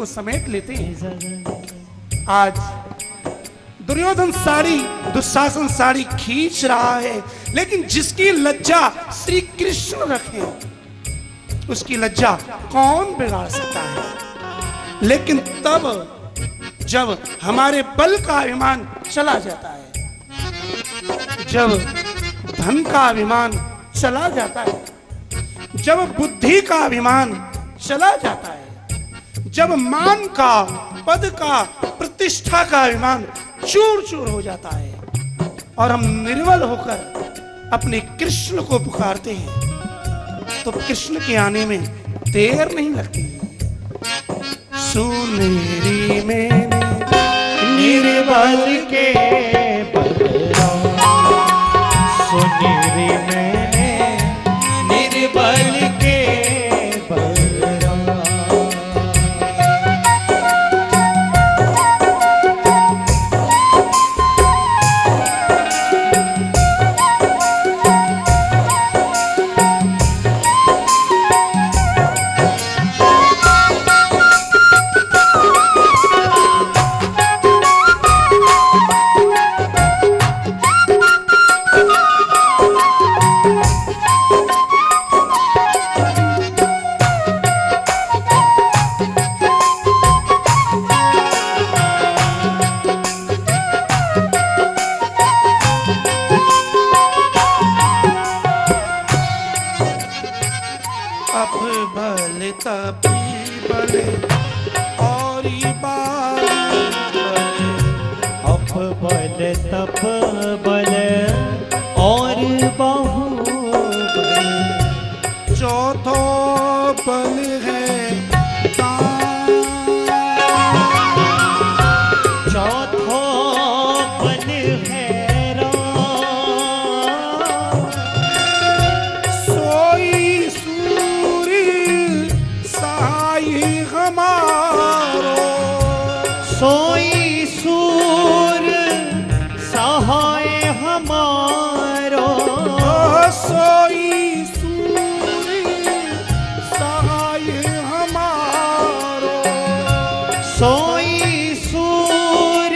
को समेट लेते हैं। आज दुर्योधन साड़ी, दुशासन साड़ी खींच रहा है, लेकिन जिसकी लज्जा श्री कृष्ण रखे उसकी लज्जा कौन बिगाड़ सकता है। लेकिन तब जब हमारे बल का अभिमान चला जाता है, जब धन का अभिमान चला जाता है, जब बुद्धि का अभिमान चला जाता है, जब मान का, पद का, प्रतिष्ठा का अभिमान चूर चूर हो जाता है और हम निर्बल होकर अपने कृष्ण को पुकारते हैं, तो कृष्ण के आने में देर नहीं लगती। सुनेरी मैंने निर्बल के बलराम, सुनेरी मैंने निर्बल के बलराम। अब बल तपी बल और अब बल तप बल और बाहुबल, चौथो बल है चौथो बल है राम, सोई सूरी साई हमारो, सोई सूर सहाय हमारो, सोई सूरी सहाय हमारो, सोई सूर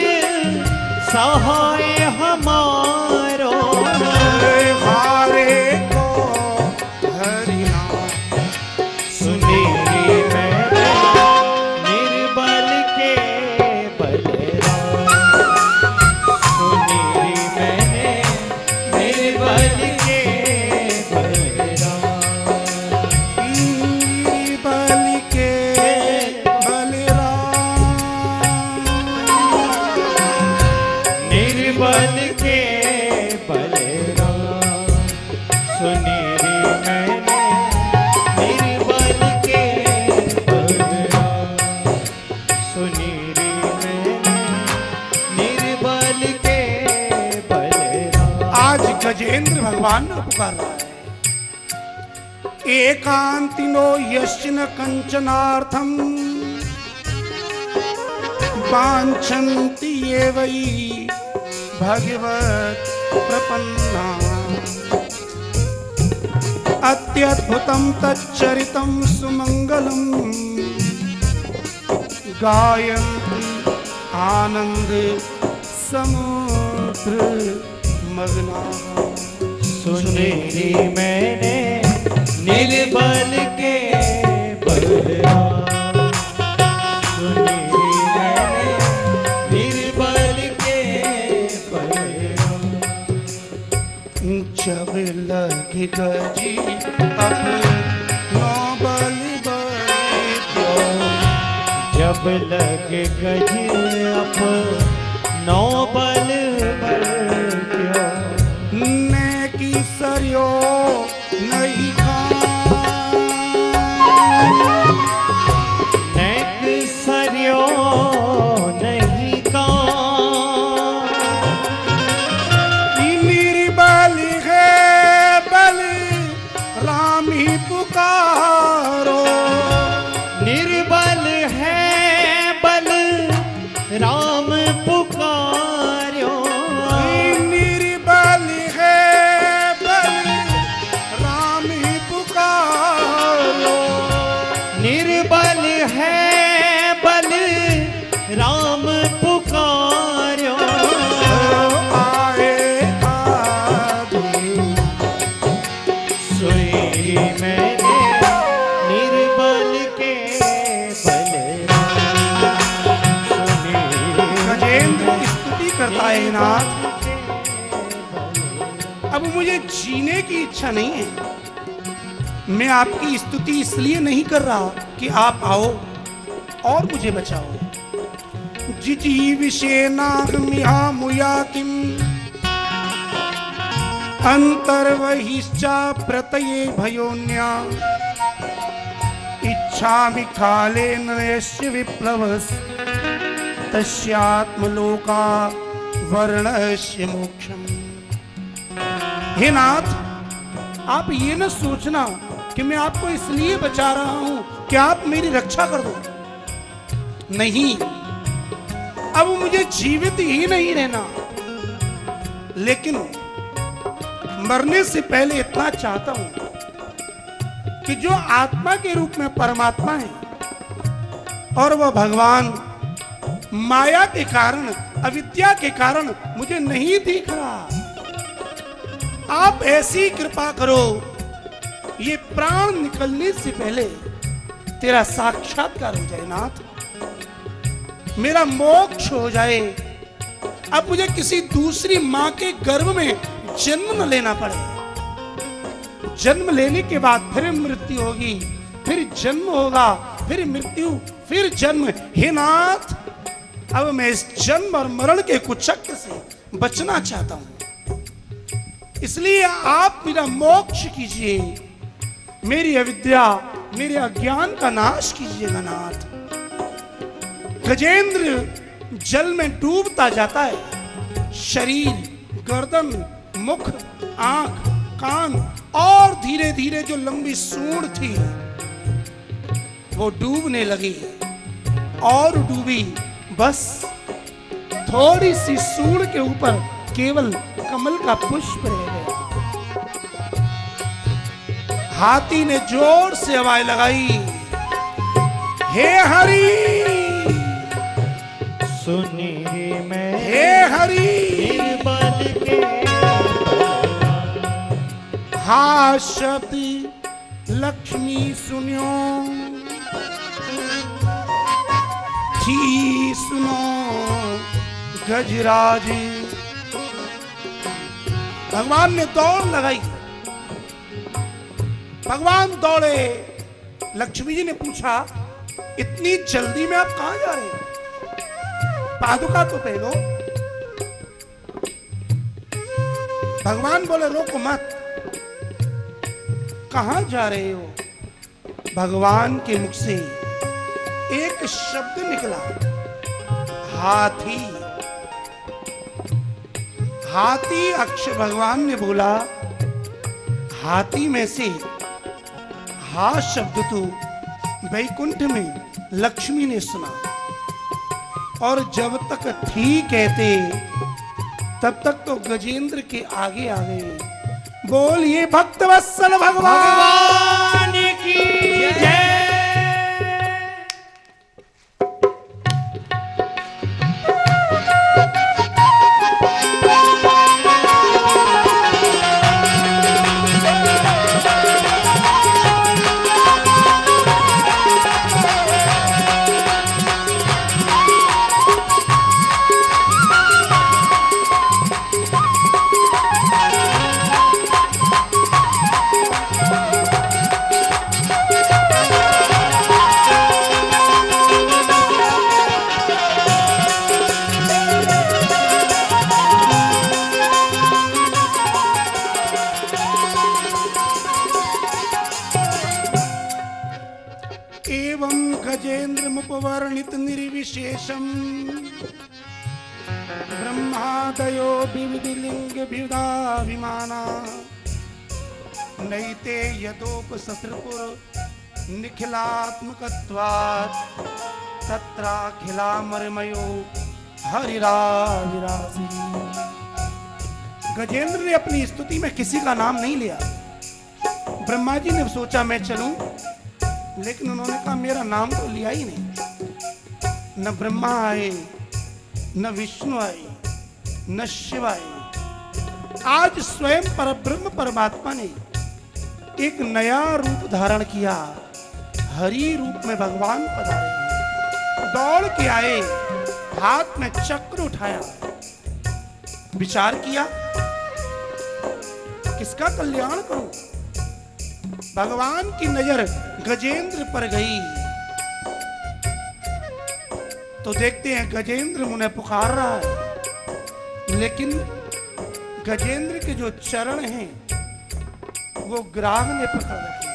सहाय हमारो। हारे को हरिनाम सुनेरी मैंने निर्बल के बलराम, सुनेरी मैंने निर्बल के बलराम, बल के बलराम, निर्बल के बलराम, सुनेरी मैंने निर्बल के बलराम, सुनेरी मैंने निर्बल के बलराम। आज गजेंद्र भगवान ने पुकार रहा है, एकांतिनो यश्चिन कंचनार्थम वांछन्ति ये वै भगवत प्रपन्ना, अत्यद्भुतं तच्चरितं सुमंगलम गायन्ति आनंद समुद्र मग्ना। सुनेरी मैंने निर्बल के बलराम, सुनेरी मैंने निर्बल के बलराम। जब लग गजी अब नौ बल बलियो, जब लग गज अप नौ बल बलियो, ने की सरियो नहीं नैक सरियो नहीं का, निर्बल है बल राम ही पुकारो, निर्बल है बल राम पुकार्यो, रहा है नाथ। अब मुझे जीने की इच्छा नहीं है। मैं आपकी स्तुति इसलिए नहीं कर रहा कि आप आओ और मुझे बचाओ। जिजीविषेनाहमिहा मुयातिम अंतर्वहिश्चा प्रतये भयोन्या इच्छामि कालेन यस्य विप्लवस् तस्यात्मलोका वर्णस्य मोक्षम। हे नाथ, आप ये न सोचना कि मैं आपको इसलिए बचा रहा हूं कि आप मेरी रक्षा कर दो। नहीं, अब मुझे जीवित ही नहीं रहना, लेकिन मरने से पहले इतना चाहता हूं कि जो आत्मा के रूप में परमात्मा है और वह भगवान माया के कारण, अविद्या के कारण मुझे नहीं दिख रहा, आप ऐसी कृपा करो ये प्राण निकलने से पहले तेरा साक्षात्कार हो जाए नाथ, मेरा मोक्ष हो जाए। अब मुझे किसी दूसरी मां के गर्भ में जन्म न लेना पड़े। जन्म लेने के बाद फिर मृत्यु होगी, फिर जन्म होगा, फिर मृत्यु, फिर जन्म। हे नाथ, अब मैं इस जन्म और मरण के कुचक्र से बचना चाहता हूं, इसलिए आप मेरा मोक्ष कीजिए, मेरी अविद्या, मेरे अज्ञान का नाश कीजिएगा नाथ। गजेंद्र जल में डूबता जाता है, शरीर, गर्दन, मुख, आंख, कान और धीरे धीरे जो लंबी सूंड थी वो डूबने लगी और डूबी। बस थोड़ी सी सूंड के ऊपर केवल कमल का पुष्प रह गया। हाथी ने जोर से आवाज लगाई, हे हरि सुनी रे मैं, हे हरि निर्बल के हा शब्द लक्ष्मी सुनियो, थी सुनो गजराज। भगवान ने दौड़ लगाई, भगवान दौड़े। लक्ष्मी जी ने पूछा, इतनी जल्दी में आप कहां जा रहे हैं? पादुका तो पहनो। भगवान बोले, रोको मत, कहां जा रहे हो? भगवान के मुख से एक शब्द निकला, हाथी। हाथी अक्षर भगवान ने बोला, हाथी में से हा शब्द तो वैकुंठ में लक्ष्मी ने सुना, और जब तक थी कहते तब तक तो गजेंद्र के आगे आ गए। बोलिए भक्तवत्सल भगवान की जय। गजेन्द्रमुपवर्णित निर्विशेषम ब्रह्मादयो विविधलिंग विविधाभिमाना नैते यदोपसत्रपुर निखिलात्मकत्वात् तत्राखिलामरमयो हरिराविरासी। गजेंद्र ने अपनी स्तुति में किसी का नाम नहीं लिया। ब्रह्मा जी ने सोचा मैं चलूं, लेकिन उन्होंने कहा मेरा नाम तो लिया ही नहीं। न ब्रह्मा आए, न विष्णु आए, न शिव आए। आज स्वयं परब्रह्म परमात्मा ने एक नया रूप धारण किया, हरि रूप में भगवान पधारे। दौड़ के आए, हाथ में चक्र उठाया विचार किया किसका कल्याण करूं। भगवान की नजर गजेंद्र पर गई तो देखते हैं गजेंद्र मुने पुकार रहा है, लेकिन गजेंद्र के जो चरण हैं वो ग्राह ने पकड़ रखे।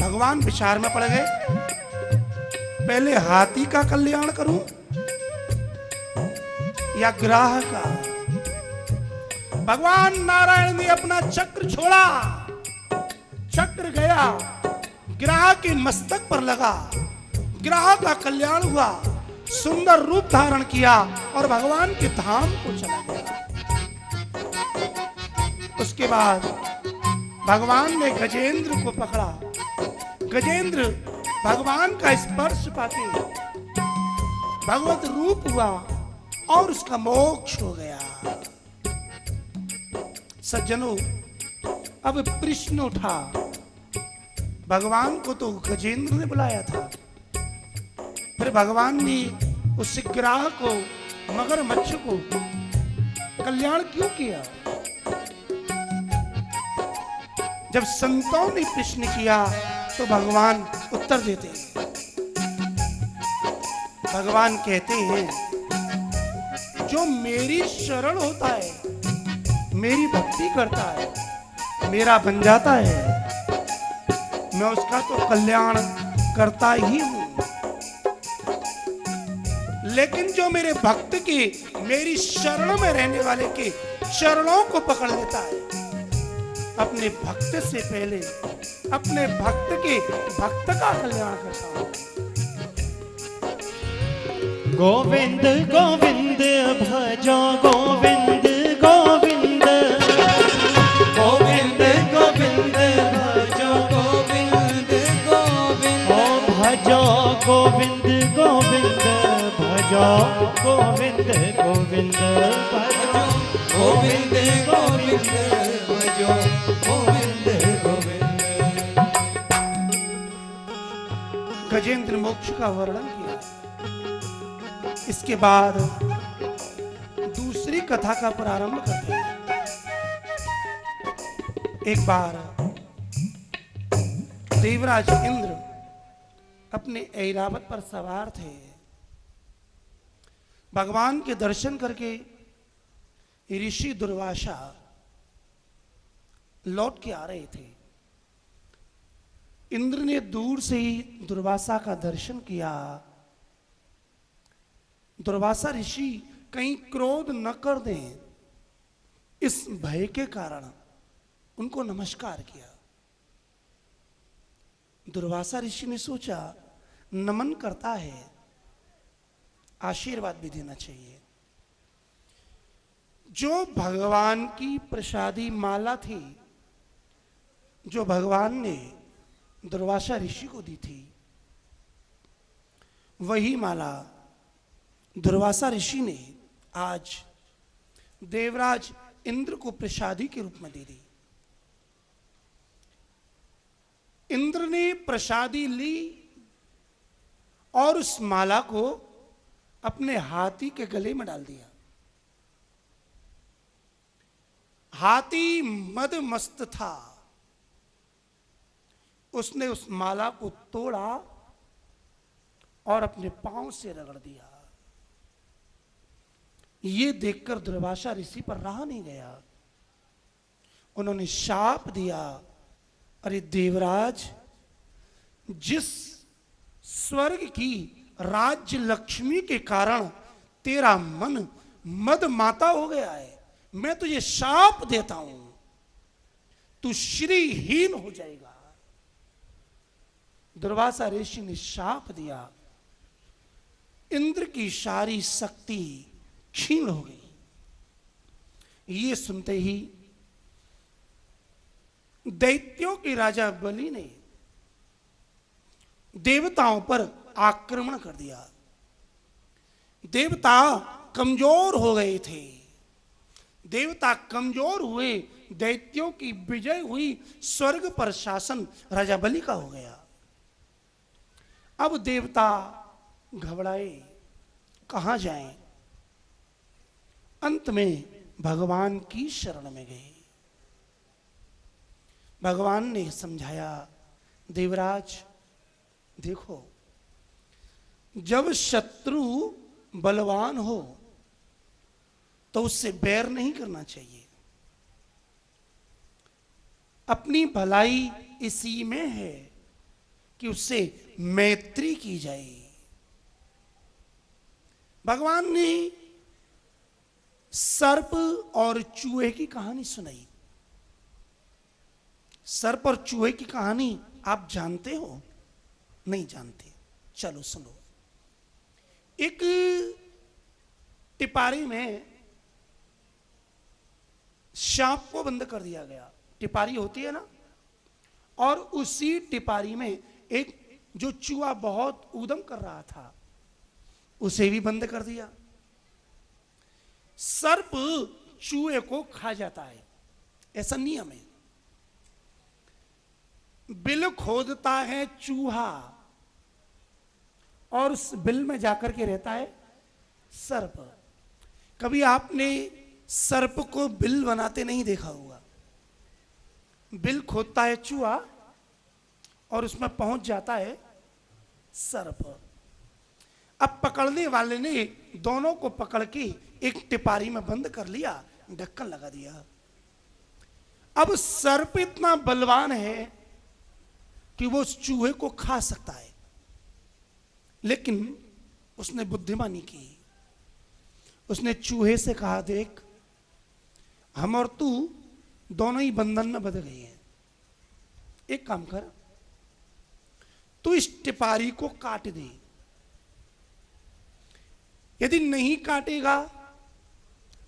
भगवान विचार में पड़ गए, पहले हाथी का कल्याण करूं या ग्राह का। भगवान नारायण ने अपना चक्र छोड़ा, चक्र गया ग्राह के मस्तक पर लगा, ग्राह का कल्याण हुआ, सुंदर रूप धारण किया और भगवान के धाम को चला गया। उसके बाद भगवान ने गजेंद्र को पकड़ा। गजेंद्र भगवान का स्पर्श पाके भगवत रूप हुआ और उसका मोक्ष हो गया। सज्जनों, अब प्रश्न उठा, भगवान को तो गजेंद्र ने बुलाया था, फिर भगवान ने उस ग्राह को, मगरमच्छ को कल्याण क्यों किया? जब संतों ने प्रश्न किया तो भगवान उत्तर देते हैं। भगवान कहते हैं, जो मेरी शरण होता है, मेरी भक्ति करता है, मेरा बन जाता है, मैं उसका तो कल्याण करता ही हूं। लेकिन जो मेरे भक्त के, मेरी शरण में रहने वाले के चरणों को पकड़ लेता है, अपने भक्त से पहले अपने भक्त के भक्त का कल्याण करता हूं। गोविंद गोविंद भजो गोविंद गोविंद, गोविंद गोविंद भजो गोविंद गोविंद, ओ भजो गोविंद गोविंद भजो गोविंद गोविंद भजो गोविंद गोविंद भजो गोविंद गोविंद। गजेंद्र मोक्ष का वर्णन किया। इसके बाद दूसरी कथा का प्रारंभ करते हैं। एक बार देवराज इंद्र अपने ऐरावत पर सवार थे। भगवान के दर्शन करके ऋषि दुर्वासा लौट के आ रहे थे। इंद्र ने दूर से ही दुर्वासा का दर्शन किया। दुर्वासा ऋषि कहीं क्रोध न कर दें, इस भय के कारण उनको नमस्कार किया। दुर्वासा ऋषि ने सोचा, नमन करता है, आशीर्वाद भी देना चाहिए। जो भगवान की प्रसादी माला थी, जो भगवान ने दुर्वासा ऋषि को दी थी, वही माला दुर्वासा ऋषि ने आज देवराज इंद्र को प्रसादी के रूप में दे दी। इंद्र ने प्रसादी ली और उस माला को अपने हाथी के गले में डाल दिया। हाथी मदमस्त था, उसने उस माला को तोड़ा और अपने पांव से रगड़ दिया। ये देखकर दुर्वासा ऋषि पर रहा नहीं गया। उन्होंने शाप दिया, अरे देवराज, जिस स्वर्ग की राज्य लक्ष्मी के कारण तेरा मन मद माता हो गया है, मैं तुझे शाप देता हूं, तू श्रीहीन हो जाएगा। दुर्वासा ऋषि ने शाप दिया। इंद्र की सारी शक्ति क्षीण हो गई। ये सुनते ही दैत्यों के राजा बलि ने देवताओं पर आक्रमण कर दिया। देवता कमजोर हो गए थे। देवता कमजोर हुए, दैत्यों की विजय हुई, स्वर्ग पर शासन राजा बलि का हो गया। अब देवता घबराए, कहां जाएं? अंत में भगवान की शरण में गए। भगवान ने समझाया, देवराज देखो, जब शत्रु बलवान हो तो उससे बैर नहीं करना चाहिए। अपनी भलाई इसी में है कि उससे मैत्री की जाए। भगवान ने सर्प और चूहे की कहानी सुनाई। सर्प और चूहे की कहानी आप जानते हो? नहीं जानते? चलो सुनो। एक टिपारी में सांप को बंद कर दिया गया। टिपारी होती है ना, और उसी टिपारी में एक जो चूहा बहुत ऊधम कर रहा था, उसे भी बंद कर दिया। सर्प चूहे को खा जाता है, ऐसा नियम है। बिल खोदता है चूहा और उस बिल में जाकर के रहता है सर्प। कभी आपने सर्प को बिल बनाते नहीं देखा होगा। बिल खोदता है चूहा और उसमें पहुंच जाता है सर्प। अब पकड़ने वाले ने दोनों को पकड़ के एक टिपारी में बंद कर लिया, ढक्कन लगा दिया। अब सर्प इतना बलवान है कि वो उस चूहे को खा सकता है, लेकिन उसने बुद्धिमानी की। उसने चूहे से कहा, देख, हम और तू दोनों ही बंधन में बंध गए हैं। एक काम कर, तू इस टिपारी को काट दे। यदि नहीं काटेगा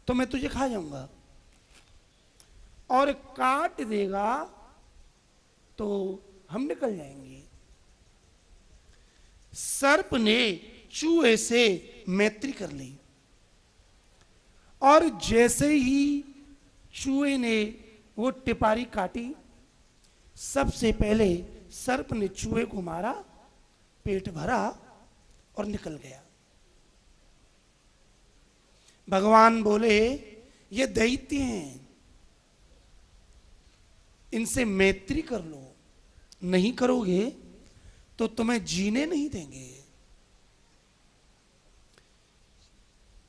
तो मैं तुझे खा जाऊंगा, और काट देगा तो हम निकल जाएंगे। सर्प ने चूहे से मैत्री कर ली, और जैसे ही चूहे ने वो टिपारी काटी, सबसे पहले सर्प ने चूहे को मारा, पेट भरा और निकल गया। भगवान बोले, ये दैत्य हैं, इनसे मैत्री कर लो, नहीं करोगे तो तुम्हें जीने नहीं देंगे।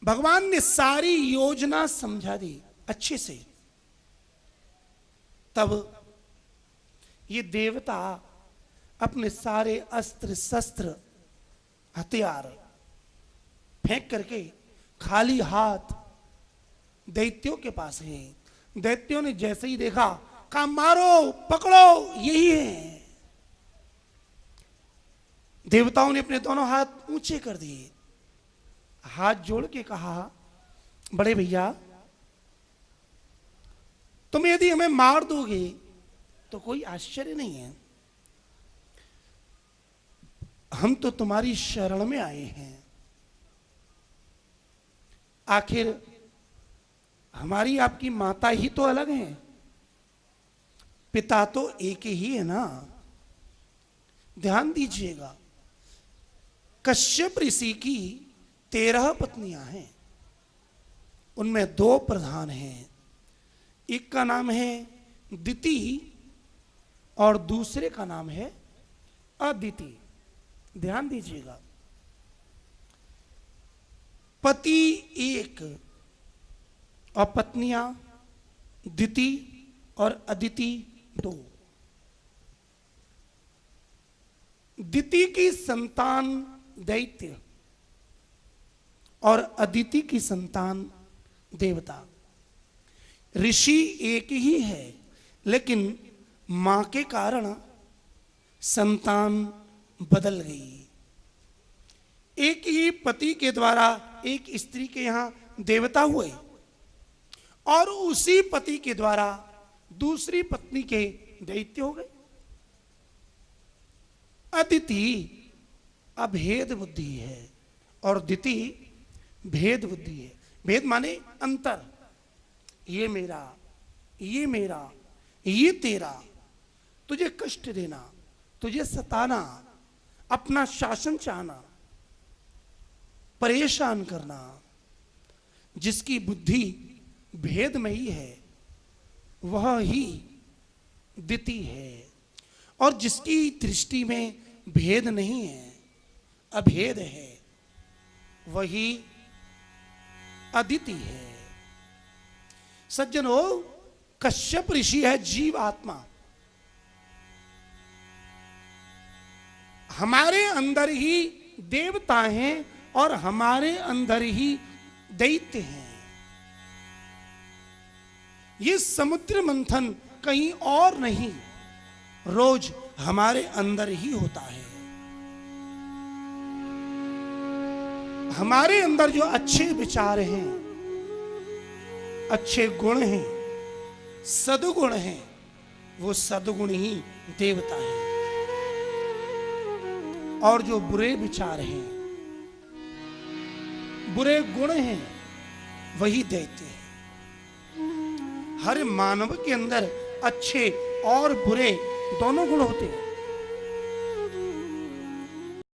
भगवान ने सारी योजना समझा दी अच्छे से। तब ये देवता अपने सारे अस्त्र शस्त्र हथियार फेंक करके खाली हाथ दैत्यों के पास है। दैत्यों ने जैसे ही देखा, कहा, मारो, पकड़ो, यही है। देवताओं ने अपने दोनों हाथ ऊंचे कर दिए, हाथ जोड़ के कहा, बड़े भैया, तुम यदि हमें मार दोगे तो कोई आश्चर्य नहीं है। हम तो तुम्हारी शरण में आए हैं। आखिर हमारी आपकी माता ही तो अलग है, पिता तो एक ही है ना। ध्यान दीजिएगा, कश्यप ऋषि की 13 पत्नियां हैं, उनमें 2 प्रधान हैं। एक का नाम है दिति और दूसरे का नाम है अदिति। ध्यान दीजिएगा, पति एक और पत्नियां दिति और अदिति 2। दिति की संतान दैत्य और अदिति की संतान देवता। ऋषि एक ही है, लेकिन मां के कारण संतान बदल गई। एक ही पति के द्वारा एक स्त्री के यहां देवता हुए, और उसी पति के द्वारा दूसरी पत्नी के दैत्य हो गए। अदिति अभेद बुद्धि है और दिति भेद बुद्धि है। भेद माने अंतर, ये मेरा, ये मेरा, ये तेरा, तुझे कष्ट देना, तुझे सताना, अपना शासन चाहना, परेशान करना। जिसकी बुद्धि भेदमयी है वह ही द्वितीय है, और जिसकी दृष्टि में भेद नहीं है, अभेद है, वही अद्वितीय है। सज्जनों, कश्यप ऋषि है जीव आत्मा। हमारे अंदर ही देवता हैं और हमारे अंदर ही दैत्य हैं। ये समुद्र मंथन कहीं और नहीं, रोज हमारे अंदर ही होता है। हमारे अंदर जो अच्छे विचार हैं, अच्छे गुण हैं, सद्गुण हैं, वो सद्गुण ही देवता है, और जो बुरे विचार हैं, बुरे गुण हैं, वही दैत्य है। हर मानव के अंदर अच्छे और बुरे दोनों गुण होते हैं।